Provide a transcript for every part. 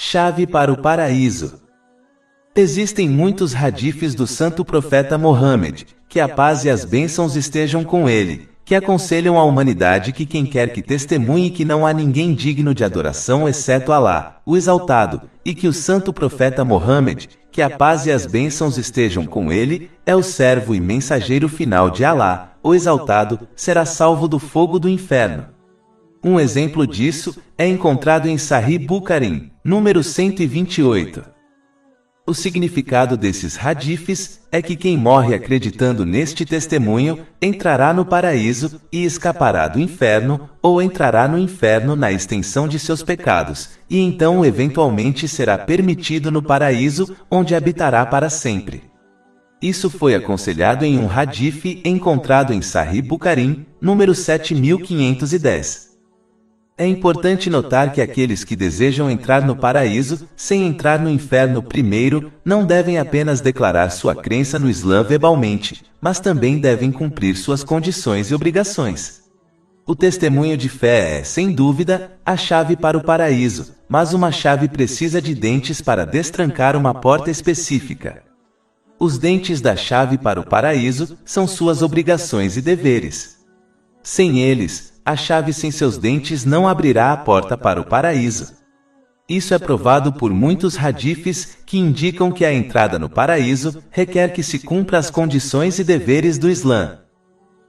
Chave para o paraíso. Existem muitos hadiths do santo profeta Mohammed, que a paz e as bênçãos estejam com ele, que aconselham à humanidade que quem quer que testemunhe que não há ninguém digno de adoração exceto Alá, o Exaltado, e que o santo profeta Mohammed, que a paz e as bênçãos estejam com ele, é o servo e mensageiro final de Alá, o Exaltado, será salvo do fogo do inferno. Um exemplo disso é encontrado em Sahih Bukhari, número 128. O significado desses hadiths é que quem morre acreditando neste testemunho, entrará no paraíso e escapará do inferno, ou entrará no inferno na extensão de seus pecados, e então eventualmente será permitido no paraíso, onde habitará para sempre. Isso foi aconselhado em um hadith encontrado em Sahih Bukhari, número 7510. É importante notar que aqueles que desejam entrar no paraíso, sem entrar no inferno primeiro, não devem apenas declarar sua crença no Islã verbalmente, mas também devem cumprir suas condições e obrigações. O testemunho de fé é, sem dúvida, a chave para o paraíso, mas uma chave precisa de dentes para destrancar uma porta específica. Os dentes da chave para o paraíso são suas obrigações e deveres. Sem eles, a chave sem seus dentes não abrirá a porta para o paraíso. Isso é provado por muitos hadiths que indicam que a entrada no paraíso requer que se cumpra as condições e deveres do Islã.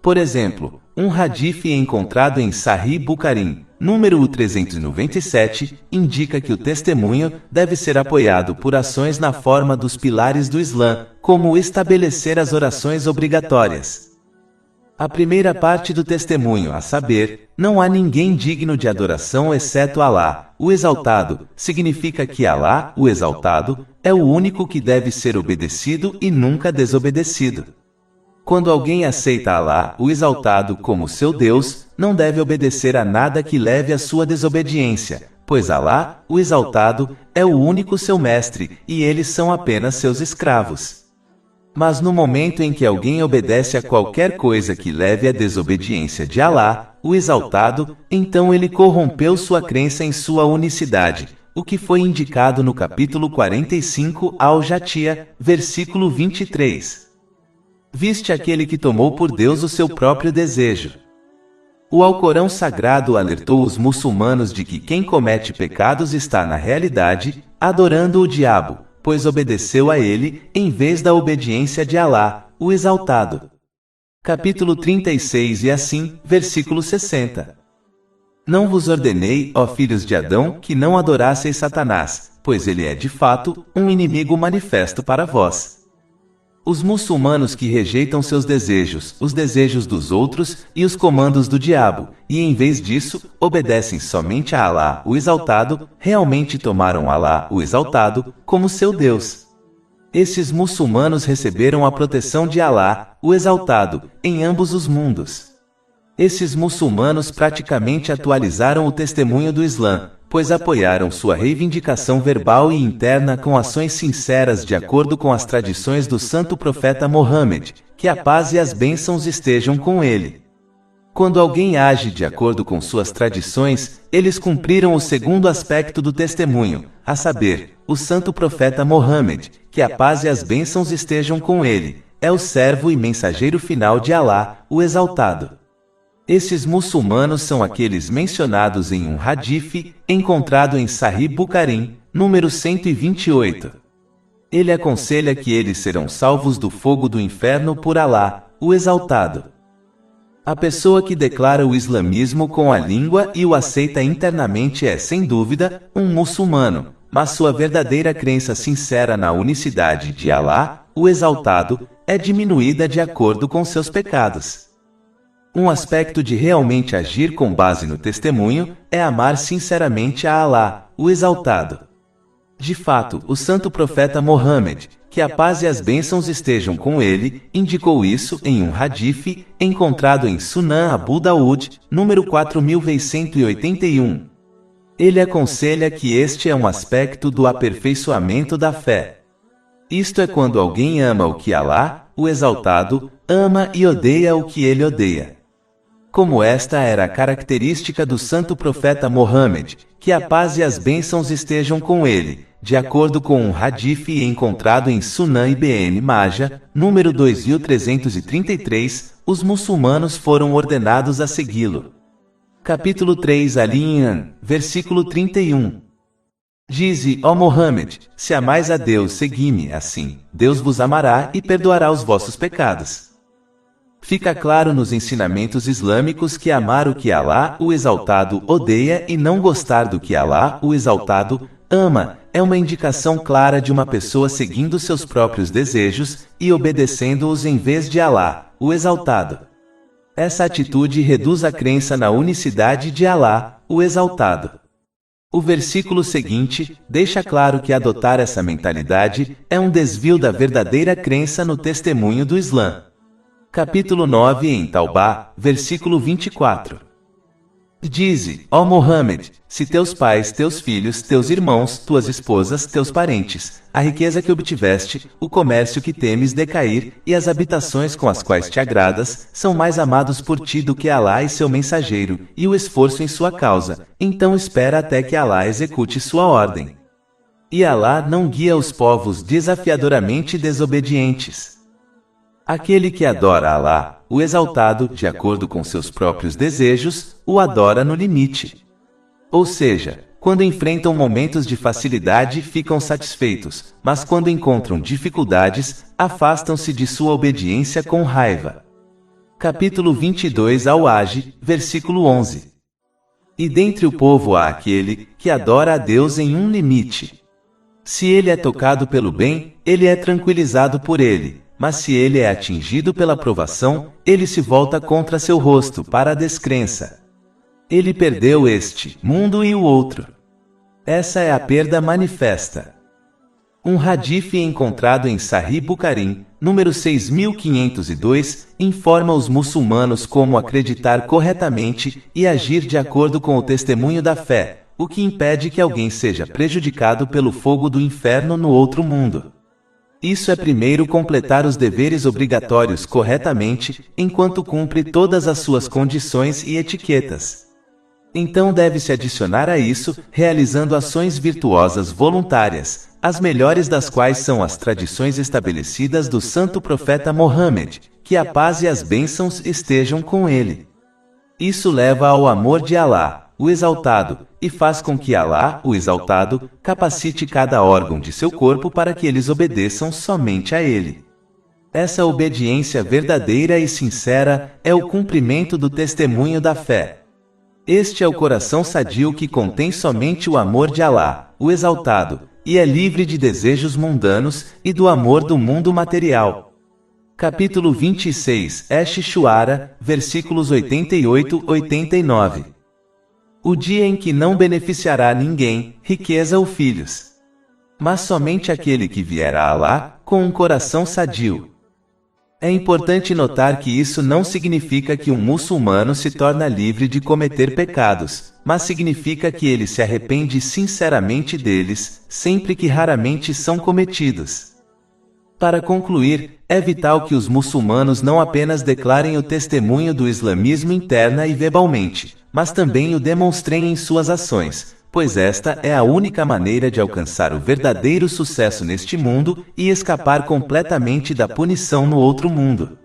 Por exemplo, um hadith encontrado em Sahih Bukhari, número 397, indica que o testemunho deve ser apoiado por ações na forma dos pilares do Islã, como estabelecer as orações obrigatórias. A primeira parte do testemunho, a saber, não há ninguém digno de adoração exceto Alá, o Exaltado, significa que Alá, o Exaltado, é o único que deve ser obedecido e nunca desobedecido. Quando alguém aceita Alá, o Exaltado, como seu Deus, não deve obedecer a nada que leve à sua desobediência, pois Alá, o Exaltado, é o único seu mestre, e eles são apenas seus escravos. Mas no momento em que alguém obedece a qualquer coisa que leve à desobediência de Alá, o Exaltado, então ele corrompeu sua crença em sua unicidade, o que foi indicado no capítulo 45 Al-Jathiya, versículo 23. Viste aquele que tomou por Deus o seu próprio desejo. O Alcorão Sagrado alertou os muçulmanos de que quem comete pecados está na realidade adorando o diabo, pois obedeceu a ele, em vez da obediência de Alá, o Exaltado. Capítulo 36 e assim, versículo 60. Não vos ordenei, ó filhos de Adão, que não adorasseis Satanás, pois ele é de fato, um inimigo manifesto para vós. Os muçulmanos que rejeitam seus desejos, os desejos dos outros e os comandos do diabo, e em vez disso, obedecem somente a Alá, o Exaltado, realmente tomaram Alá, o Exaltado, como seu Deus. Esses muçulmanos receberam a proteção de Alá, o Exaltado, em ambos os mundos. Esses muçulmanos praticamente atualizaram o testemunho do Islã, pois apoiaram sua reivindicação verbal e interna com ações sinceras de acordo com as tradições do santo profeta Mohammed, que a paz e as bênçãos estejam com ele. Quando alguém age de acordo com suas tradições, eles cumpriram o segundo aspecto do testemunho, a saber, o santo profeta Mohammed, que a paz e as bênçãos estejam com ele, é o servo e mensageiro final de Alá, o Exaltado. Esses muçulmanos são aqueles mencionados em um hadith, encontrado em Sahih Bukhari, número 128. Ele aconselha que eles serão salvos do fogo do inferno por Alá, o Exaltado. A pessoa que declara o islamismo com a língua e o aceita internamente é, sem dúvida, um muçulmano, mas sua verdadeira crença sincera na unicidade de Alá, o Exaltado, é diminuída de acordo com seus pecados. Um aspecto de realmente agir com base no testemunho é amar sinceramente a Alá, o Exaltado. De fato, o santo profeta Mohammed, que a paz e as bênçãos estejam com ele, indicou isso em um hadith encontrado em Sunan Abu Daud, número 4181. Ele aconselha que este é um aspecto do aperfeiçoamento da fé. Isto é quando alguém ama o que Alá, o Exaltado, ama e odeia o que ele odeia. Como esta era a característica do santo profeta Mohammed, que a paz e as bênçãos estejam com ele, de acordo com um hadith encontrado em Sunan Ibn Majah, número 2333, os muçulmanos foram ordenados a segui-lo. Capítulo 3 Al-Imran, versículo 31. Dize, ó Mohammed, se amais a Deus, segui-me, assim, Deus vos amará e perdoará os vossos pecados. Fica claro nos ensinamentos islâmicos que amar o que Alá, o Exaltado, odeia e não gostar do que Alá, o Exaltado, ama, é uma indicação clara de uma pessoa seguindo seus próprios desejos e obedecendo-os em vez de Alá, o Exaltado. Essa atitude reduz a crença na unicidade de Alá, o Exaltado. O versículo seguinte deixa claro que adotar essa mentalidade é um desvio da verdadeira crença no testemunho do Islã. Capítulo 9 em Taubá, versículo 24. Dize, ó Mohammed, se teus pais, teus filhos, teus irmãos, tuas esposas, teus parentes, a riqueza que obtiveste, o comércio que temes decair, e as habitações com as quais te agradas, são mais amados por ti do que Alá e seu mensageiro, e o esforço em sua causa, então espera até que Alá execute sua ordem. E Alá não guia os povos desafiadoramente desobedientes. Aquele que adora Alá, o Exaltado, de acordo com seus próprios desejos, o adora no limite. Ou seja, quando enfrentam momentos de facilidade ficam satisfeitos, mas quando encontram dificuldades, afastam-se de sua obediência com raiva. Capítulo 22 Al-Hajj, versículo 11. E dentre o povo há aquele que adora a Deus em um limite. Se ele é tocado pelo bem, ele é tranquilizado por ele. Mas se ele é atingido pela provação, ele se volta contra seu rosto para a descrença. Ele perdeu este mundo e o outro. Essa é a perda manifesta. Um hadith encontrado em Sahih Bukhari, número 6502, informa os muçulmanos como acreditar corretamente e agir de acordo com o testemunho da fé, o que impede que alguém seja prejudicado pelo fogo do inferno no outro mundo. Isso é primeiro completar os deveres obrigatórios corretamente, enquanto cumpre todas as suas condições e etiquetas. Então deve-se adicionar a isso, realizando ações virtuosas voluntárias, as melhores das quais são as tradições estabelecidas do santo profeta Mohammed, que a paz e as bênçãos estejam com ele. Isso leva ao amor de Alá, o Exaltado, e faz com que Alá, o Exaltado, capacite cada órgão de seu corpo para que eles obedeçam somente a ele. Essa obediência verdadeira e sincera é o cumprimento do testemunho da fé. Este é o coração sadio que contém somente o amor de Alá, o Exaltado, e é livre de desejos mundanos e do amor do mundo material. Capítulo 26 Ash-Shuara, versículos 88-89. O dia em que não beneficiará ninguém, riqueza ou filhos. Mas somente aquele que vier a Alá, com um coração sadio. É importante notar que isso não significa que um muçulmano se torna livre de cometer pecados, mas significa que ele se arrepende sinceramente deles, sempre que raramente são cometidos. Para concluir, é vital que os muçulmanos não apenas declarem o testemunho do islamismo interna e verbalmente, mas também o demonstrem em suas ações, pois esta é a única maneira de alcançar o verdadeiro sucesso neste mundo e escapar completamente da punição no outro mundo.